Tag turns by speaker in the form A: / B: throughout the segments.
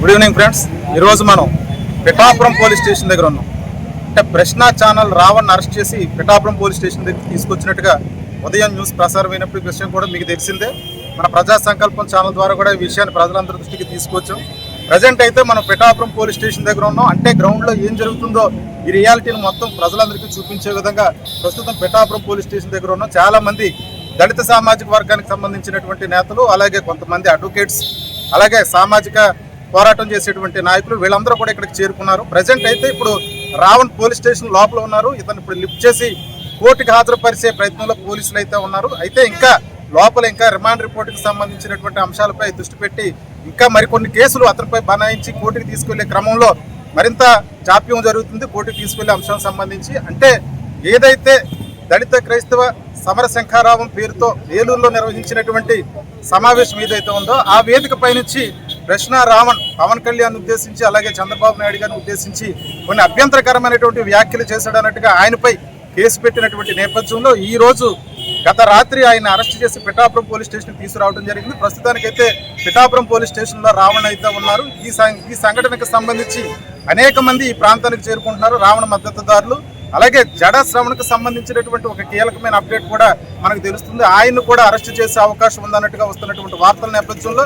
A: Good evening friends. ఈరోజు మనం Pithapuram police station దగ్గర ఉన్నాం. అంటే ప్రశ్న ఛానల్ రావణ్ అరెస్ట్ చేసి పిఠాపురం పోలీస్ స్టేషన్ దగ్గర తీసుకొచ్చినట్టుగా ఉదయం న్యూస్ ప్రసారమైనప్పుడు విషయం కూడా మీకు తెలిసిందే. మన ప్రజా సంకల్పం ఛానల్ ద్వారా కూడా ఈ విషయాన్ని ప్రజలందరి దృష్టికి తీసుకొచ్చాం. ప్రజెంట్ అయితే మనం పిఠాపురం పోలీస్ స్టేషన్ దగ్గర ఉన్నాం. అంటే గ్రౌండ్లో ఏం జరుగుతుందో ఈ రియాలిటీని మొత్తం ప్రజలందరికీ చూపించే విధంగా ప్రస్తుతం పిఠాపురం పోలీస్ స్టేషన్ దగ్గర ఉన్నాం. చాలామంది దళిత సామాజిక వర్గానికి సంబంధించినటువంటి నేతలు, అలాగే కొంతమంది అడ్వకేట్స్, అలాగే సామాజిక పోరాటం చేసేటువంటి నాయకులు వీళ్ళందరూ కూడా ఇక్కడికి చేరుకున్నారు. ప్రజెంట్ అయితే ఇప్పుడు రావణ్ పోలీస్ స్టేషన్ లోపల ఉన్నారు. ఇతను ఇప్పుడు లిఫ్ట్ చేసి కోర్టుకి హాజరుపరిచే ప్రయత్నంలో పోలీసులు అయితే ఉన్నారు. అయితే ఇంకా లోపల ఇంకా రిమాండ్ రిపోర్టుకి సంబంధించినటువంటి అంశాలపై దృష్టి పెట్టి ఇంకా మరికొన్ని కేసులు అతనిపై బనాయించి కోర్టుకి తీసుకెళ్లే క్రమంలో మరింత జాప్యం జరుగుతుంది. కోర్టుకి తీసుకెళ్లే అంశం సంబంధించి అంటే ఏదైతే దళిత క్రైస్తవ సమర శంఖారావం పేరుతో ఏలూరులో నిర్వహించినటువంటి సమావేశం ఏదైతే ఉందో ఆ వేదిక పైనుంచి ప్రశ్న రావణ్ పవన్ కళ్యాణ్ ఉద్దేశించి, అలాగే చంద్రబాబు నాయుడు గారిని ఉద్దేశించి కొన్ని అభ్యంతరకరమైనటువంటి వ్యాఖ్యలు చేశాడన్నట్టుగా ఆయనపై కేసు పెట్టినటువంటి నేపథ్యంలో ఈ రోజు గత రాత్రి ఆయన అరెస్ట్ చేసి పిఠాపురం పోలీస్ స్టేషన్ తీసుకురావడం జరిగింది. ప్రస్తుతానికైతే పిఠాపురం పోలీస్ స్టేషన్లో రావణ్ అయితే ఉన్నారు. ఈ సంఘటనకు సంబంధించి అనేక మంది ఈ ప్రాంతానికి చేరుకుంటున్నారు, రావణ్ మద్దతుదారులు. అలాగే జడ శ్రవణ్కు సంబంధించినటువంటి ఒక కీలకమైన అప్డేట్ కూడా మనకు తెలుస్తుంది. ఆయన్ను కూడా అరెస్ట్ చేసే అవకాశం ఉందన్నట్టుగా వస్తున్నటువంటి వార్తల నేపథ్యంలో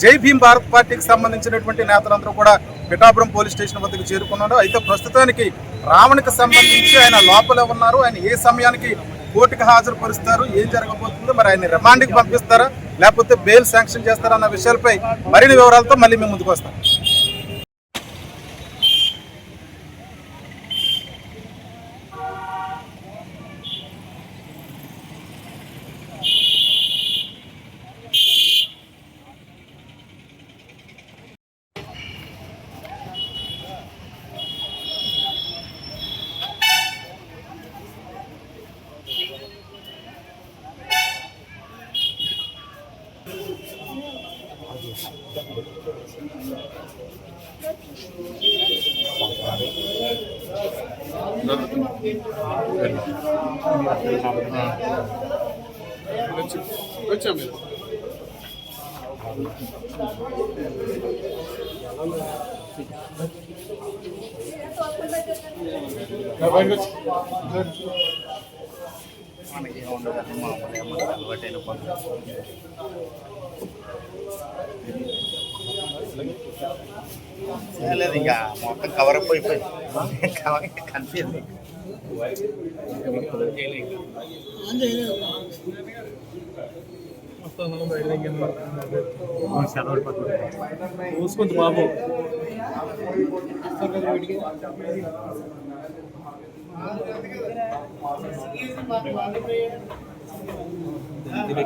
A: జై భీమ్ భారత్ పార్టీకి సంబంధించినటువంటి నేతలందరూ కూడా పిఠాపురం పోలీస్ స్టేషన్ వద్దకు చేరుకున్నారు. అయితే ప్రస్తుతానికి రావణ్కి సంబంధించి ఆయన లోపలే ఉన్నారు. ఆయన ఏ సమయానికి కోర్టుకు హాజరుపరుస్తారు, ఏం జరగబోతుందో, మరి ఆయన రిమాండ్కి పంపిస్తారా లేకపోతే బెయిల్ శాంక్షన్ చేస్తారా అన్న విషయాలపై మరిన్ని వివరాలతో మళ్ళీ మేము ముందుకు వస్తాం.
B: మనకి ఉండదండి మామూలుగా అలవాటైన పనులు. లేదు ఇంకా మొత్తం కవర్ అప్ అయిపోయింది, కనిపించింది.
C: చూసుకుంది బాబు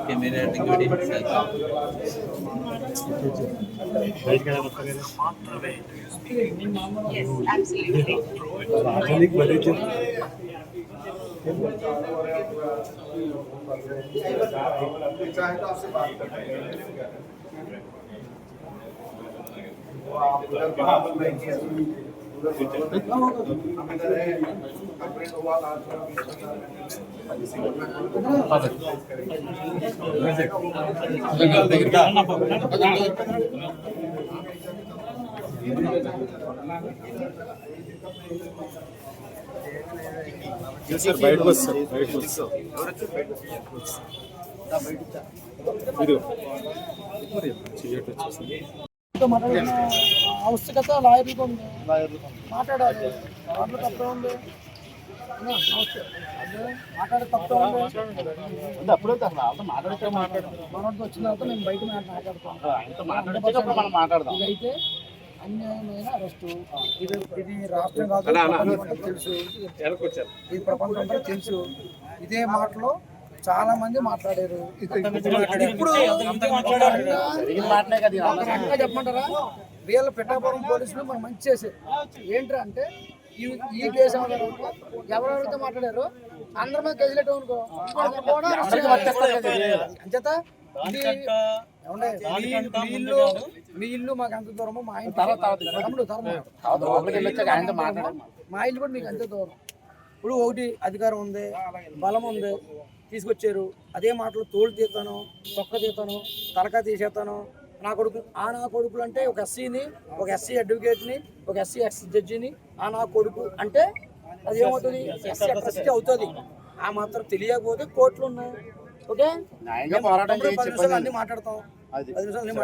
C: కెమెరా బయటకు వస్తారు
D: ఆవశ్యకత లాయర్లకు ఉంది, మాట్లాడాలి. మాటలు తప్పే ఉంది, మాట్లాడే తప్పే ఉంది.
B: అప్పుడు మాట్లాడితే
D: మనతో వచ్చిన తర్వాత నేను బయట మాట్లాడతాను.
B: మాట్లాడదాం.
D: ఇదైతే అన్యాయమైన అరెస్టు. ఇది రాష్ట్రం కాదు, ప్రపంచం తెలుసు, ఈ ప్రపంచం అంతా తెలుసు. ఇదే మాటలో చాలా మంది మాట్లాడారు. ఇప్పుడు చెప్పమంటారా, వీళ్ళ పిఠాపురం పోలీసులు మనం మంచి చేసేది ఏంటి అంటే ఈ కేసు ఎవరెవరితో మాట్లాడారో అందరి మీద కేసులు ఎట్టు అనుకో అంచేత మీ ఇల్లు మాకు ఎంత దూరమో మా ఇంటి మా ఇల్లు కూడా మీకు అంతే దూరం. ఇప్పుడు ఒకటి అధికారం ఉంది, బలం ఉంది, తీసుకొచ్చారు. అదే మాటలు తోలు తీస్తాను, తొక్క తీస్తాను, తలకా తీసేస్తాను. నా కొడుకులు అంటే ఒక ఎస్సీని, ఒక ఎస్సీ అడ్వకేట్ని, ఒక ఎస్సీ ఎక్స్ జడ్జిని నా కొడుకు అంటే అది ఏమవుతుంది, ఎస్సీ అవుతుంది. ఆ మాత్రం తెలియకపోతే కోర్టులు ఉన్నాయి. ఓకే, 10 నిమిషాలు అన్ని మాట్లాడతాం, 10 నిమిషాలు అన్ని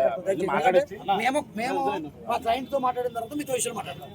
D: మాట్లాడతాం. మేము మా క్లయింట్ తో మాట్లాడిన తర్వాత మీతో విషయాలు మాట్లాడతాం.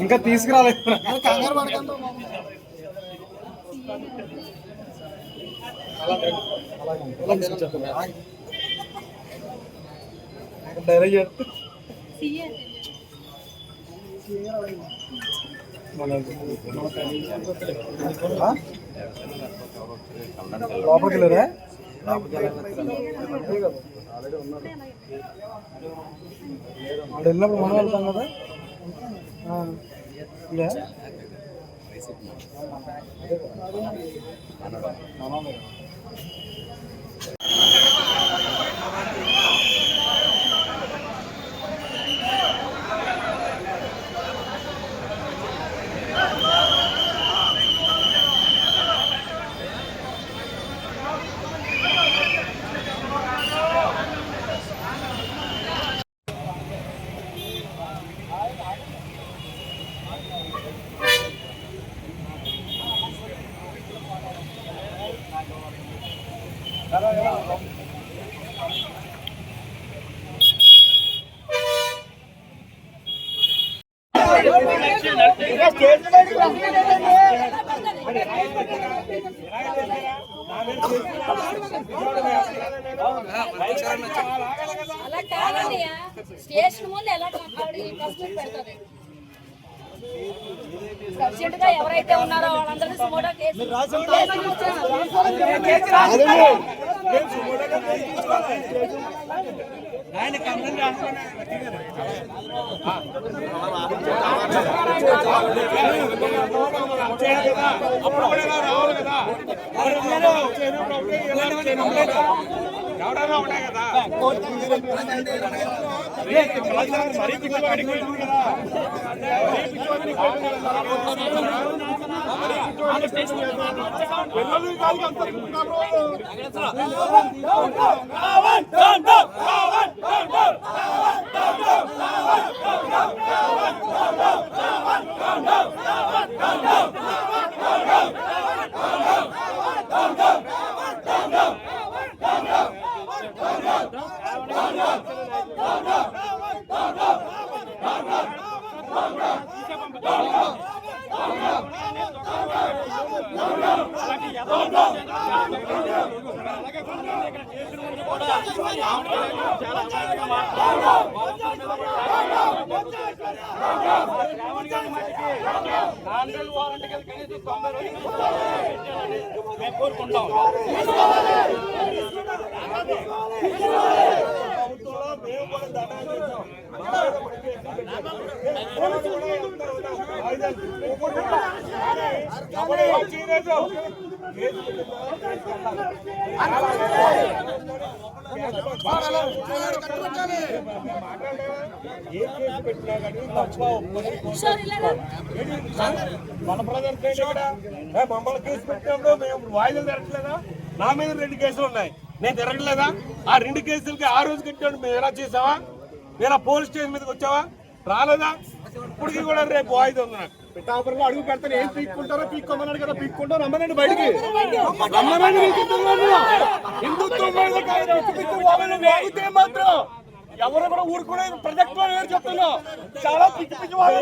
C: ఇంకా తీసుకురాలేదు. లోపలికి వెళ్ళారా? అక్కడ వెళ్ళినప్పుడు మనం వెళ్తాం కదా.
E: అలా కాదన్నయ్య, స్టేషన్ ముందు ఎలా పెడుతుంది. సబ్జెక్ట్ గా ఎవరైతే ఉన్నారో వాళ్ళందరినీ సుమోటో కేసు
C: ఎవడన్నా ఉన్నాయి కదా.
F: మన ప్రజలు మమ్మల్ని కేసు పెట్టినప్పుడు మేము వాయిదాలు తిరగట్లేదా? నా మీద 2 కేసులు ఉన్నాయి, నేను తిరగట్లేదా? ఆ 2 కేసులకి ఆ రోజు కట్టాడు మేము ఎలా చేసావా? నేను పోలీస్ స్టేషన్ మీదకి వచ్చావా? రాలేదా? ఇప్పటికీ కూడా రేపు వాయిదా ఉంది నాకు. పిఠాపురంలో అడుగు పెడతాను, ఏం పీక్కుంటారో పీక్కోమన్నాడు కదా, పీక్కుంటారు. రమ్మనండి బయటికి, రమ్మనండి. హిందుత్వం మాత్రం ఎవరు కూడా ఊరుకునే ప్రొజెక్ట్ చెప్తున్నా. చాలా పిచ్చి పిచ్చి వాళ్ళు.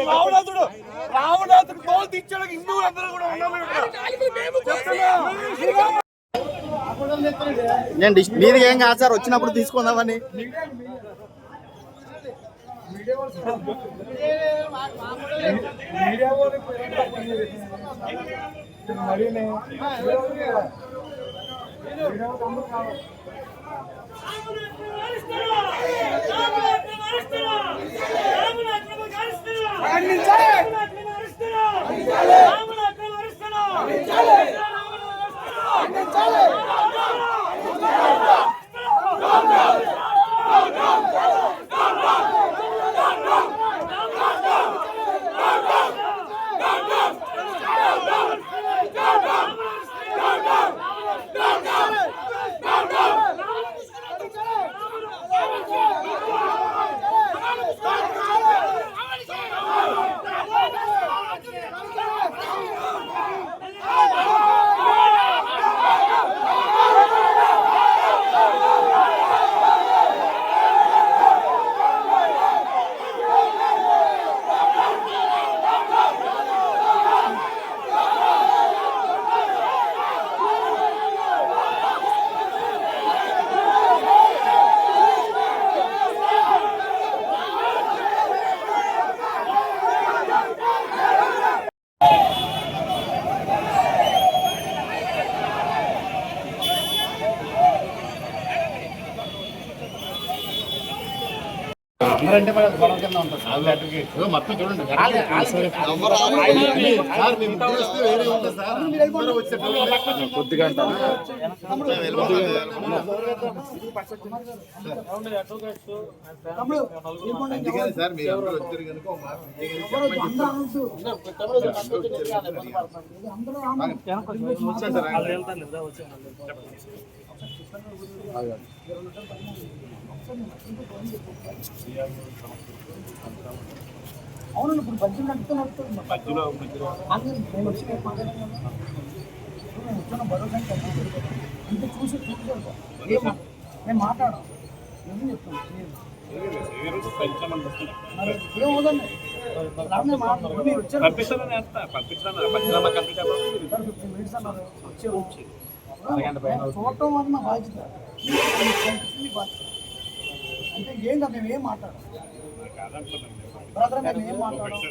F: రావణాసుడు తోలు తెచ్చాడు. హిందువులందరూ కూడా ఉన్నామని
B: నేను మీది ఏం కాదు సార్, వచ్చినప్పుడు తీసుకుందామని. మొత్తం చూడండి, కొద్దిగా సార్ మీరు అందరూ వచ్చారు కనుక
D: అవును ఇప్పుడు బడ్జెట్ నడుపుతున్నా భరోసా ఇంత చూసి నేను మాట్లాడాను ఏమవుదండి చూడటం వల్ల నా బాధ్యత అంటే ఏం కదా మేము ఏం మాట్లాడాం బ్రదర్ మేము ఏం మాట్లాడాం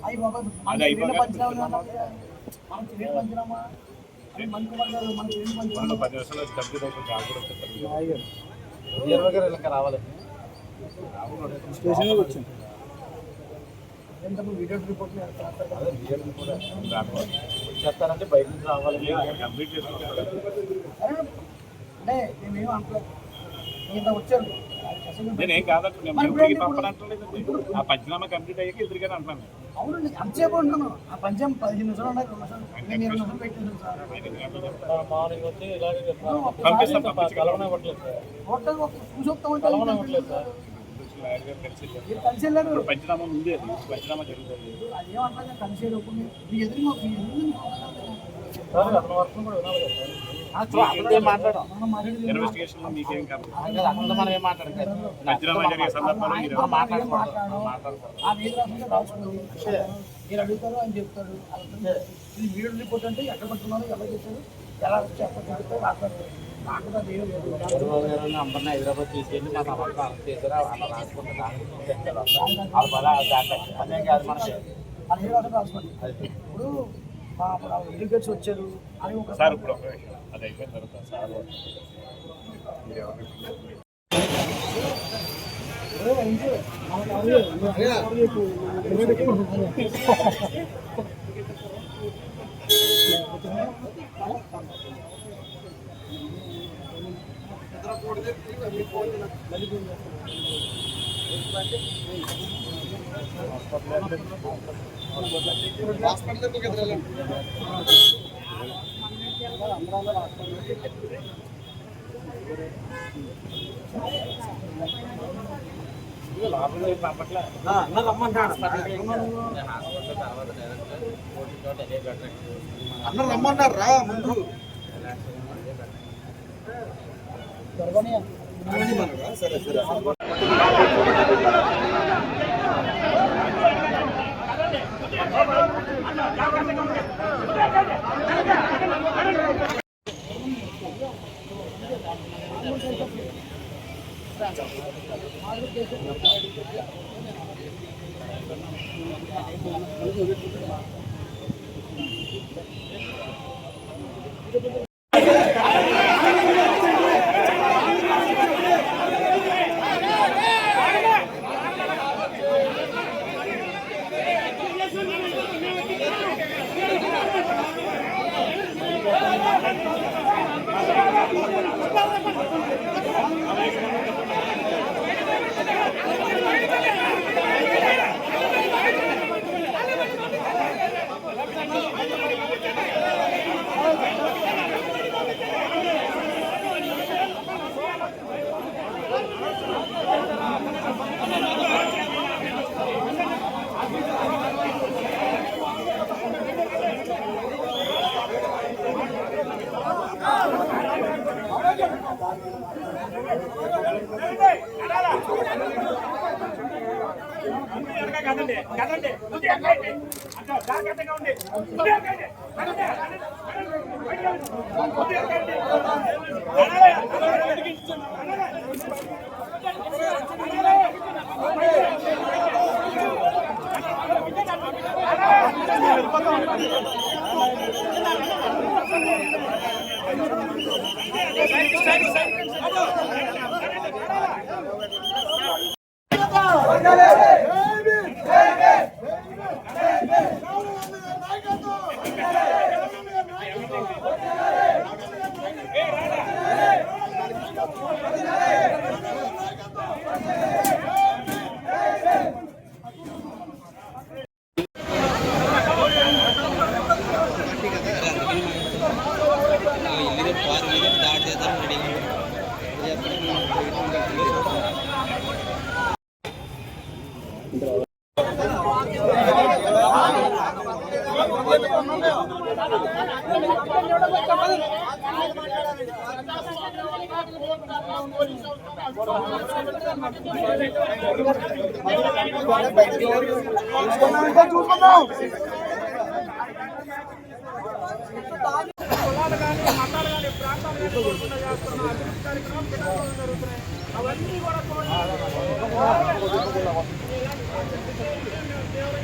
D: అయ్యి బాబా మనకి పంచినామా మనకి పంచినామా మనకి రావాలి స్టేషన్లో వచ్చింది వీడియో రిపోర్ట్ చేస్తారంటే బయట నుంచి రావాలి అంటే మేమేం అనుకోలేదు ఇంత వచ్చారు
G: నేనేం కాదంటే ఆ పంచనామా కంప్లీట్ అయ్యాక ఎదురుగానే అంటున్నాను.
D: అవునండి అంతసేపు ఉంటున్నాను ఆ పంచం 15 నిమిషాలు ఉన్నాయి 2 నిమిషాలు పెట్టింది సార్ కలిసి వెళ్ళారు
G: పంచనామా ఉంది, అది పంచనామా జరుగుతుంది.
D: అదేమంటా కలిసి ఎదురు
G: ఇన్వెస్టిగేషన్ లో మీకేం కాదు, పంచనామా జరిగే సందర్భంలో మీరు
D: మీరు అడుగుతారు అని చెప్తాడు ఇది వీడియో రిపోర్ట్ అంటే ఎక్కడ పట్టుకున్నారో ఎలా చేశారు ఎలా చెప్పారు రాస్తారు నాకు అది ఏం లేదు.
G: అందరినీ హైదరాబాద్ తీసుకెళ్ళి మా సమస్య అరెస్ట్ చేశారు అలా రాసుకుంటారు
D: అది రాసుకోండి. ఇప్పుడు మా డెలిగేట్స్ వచ్చారు అని ఒక
G: సార్ ఇప్పుడు ఒక విషయం అది అయిపోయిన తర్వాత సార్
C: అన్న రమ్మన్నారు రా ముందు సరే సరే
F: కదండి కదండి జాగ్రత్తగా ఉండి అవన్నీ కూడా